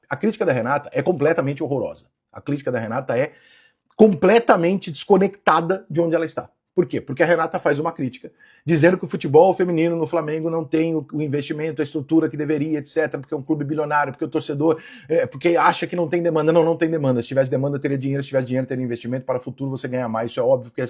A crítica da Renata é completamente horrorosa. A crítica da Renata é completamente desconectada de onde ela está. Por quê? Porque a Renata faz uma crítica dizendo que o futebol feminino no Flamengo não tem o investimento, a estrutura que deveria, etc., porque é um clube bilionário, porque o torcedor porque acha que não tem demanda. Não, não tem demanda. Se tivesse demanda, teria dinheiro. Se tivesse dinheiro, teria investimento. Para o futuro, você ganha mais. Isso é óbvio, porque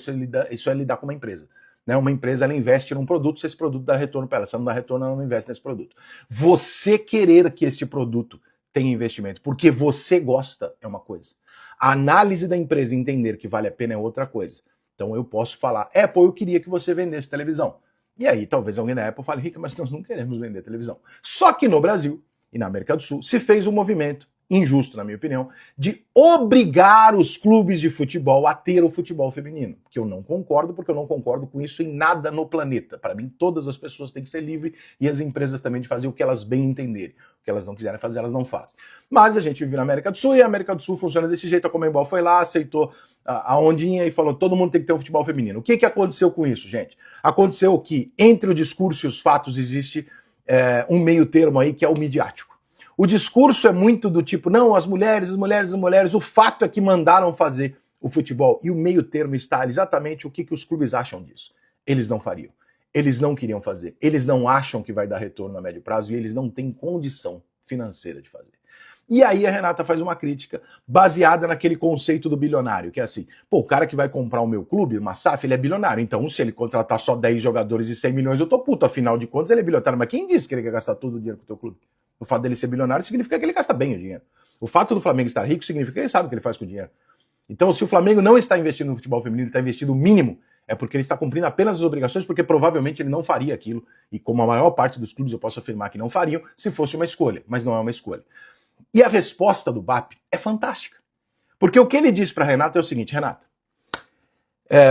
isso é lidar com uma empresa. Né? Uma empresa, ela investe num produto, se esse produto dá retorno para ela. Se ela não dá retorno, ela não investe nesse produto. Você querer que este produto tenha investimento porque você gosta é uma coisa. A análise da empresa e entender que vale a pena é outra coisa. Então eu posso falar, Apple, eu queria que você vendesse televisão. E aí talvez alguém da Apple fale, Rica, mas nós não queremos vender televisão. Só que no Brasil e na América do Sul se fez um movimento, injusto na minha opinião, de obrigar os clubes de futebol a ter o futebol feminino. Que eu não concordo, porque eu não concordo com isso em nada no planeta. Para mim, todas as pessoas têm que ser livres e as empresas também de fazer o que elas bem entenderem. O que elas não quiserem fazer, elas não fazem. Mas a gente vive na América do Sul e a América do Sul funciona desse jeito. A Conmebol foi lá, aceitou a ondinha e falou, todo mundo tem que ter um futebol feminino. O que aconteceu com isso, gente? Aconteceu que entre o discurso e os fatos existe um meio termo aí que é o midiático. O discurso é muito do tipo, não, as mulheres, o fato é que mandaram fazer o futebol. E o meio termo está exatamente o que os clubes acham disso. Eles não fariam. Eles não queriam fazer. Eles não acham que vai dar retorno a médio prazo e eles não têm condição financeira de fazer. E aí a Renata faz uma crítica baseada naquele conceito do bilionário, que é assim, pô, o cara que vai comprar o meu clube, uma SAF, ele é bilionário, então se ele contratar só 10 jogadores e 100 milhões, eu tô puto, afinal de contas ele é bilionário. Mas quem disse que ele quer gastar todo o dinheiro com o teu clube? O fato dele ser bilionário significa que ele gasta bem o dinheiro. O fato do Flamengo estar rico significa que ele sabe o que ele faz com o dinheiro. Então, se o Flamengo não está investindo no futebol feminino, ele está investindo o mínimo, é porque ele está cumprindo apenas as obrigações, porque provavelmente ele não faria aquilo, e como a maior parte dos clubes eu posso afirmar que não fariam, se fosse uma escolha, mas não é uma escolha. E a resposta do BAP é fantástica. Porque o que ele diz para Renata é o seguinte, Renata,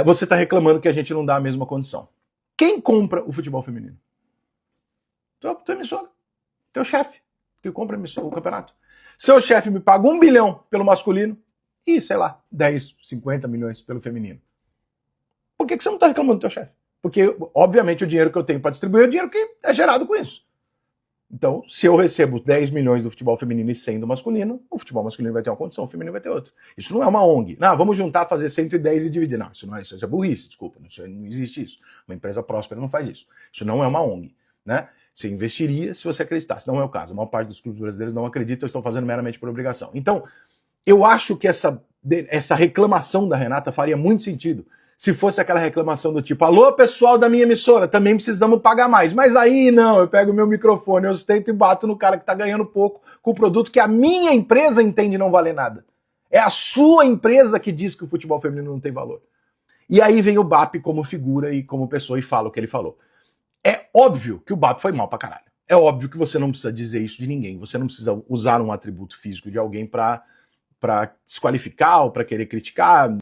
você está reclamando que a gente não dá a mesma condição. Quem compra o futebol feminino? Tua emissora. Teu chefe, que compra o campeonato. Seu chefe me paga 1 bilhão pelo masculino e, sei lá, 10, 50 milhões pelo feminino. Por que você não está reclamando do teu chefe? Porque, obviamente, o dinheiro que eu tenho para distribuir é o dinheiro que é gerado com isso. Então, se eu recebo 10 milhões do futebol feminino e 100 do masculino, o futebol masculino vai ter uma condição, o feminino vai ter outra. Isso não é uma ONG. Não, vamos juntar, fazer 110 e dividir. Não, isso não é isso. Isso é burrice, desculpa. Não existe isso. Uma empresa próspera não faz isso. Isso não é uma ONG, né? Você investiria se você acreditasse. Não é o caso. A maior parte dos clubes brasileiros não acreditam, estão fazendo meramente por obrigação. Então, eu acho que essa reclamação da Renata faria muito sentido se fosse aquela reclamação do tipo, alô, pessoal da minha emissora, também precisamos pagar mais. Mas aí não, eu pego o meu microfone, eu ostento e bato no cara que está ganhando pouco com o produto que a minha empresa entende não valer nada. É a sua empresa que diz que o futebol feminino não tem valor. E aí vem o BAP como figura e como pessoa e fala o que ele falou. É óbvio que o BAP foi mal pra caralho. É óbvio que você não precisa dizer isso de ninguém. Você não precisa usar um atributo físico de alguém pra desqualificar ou pra querer criticar.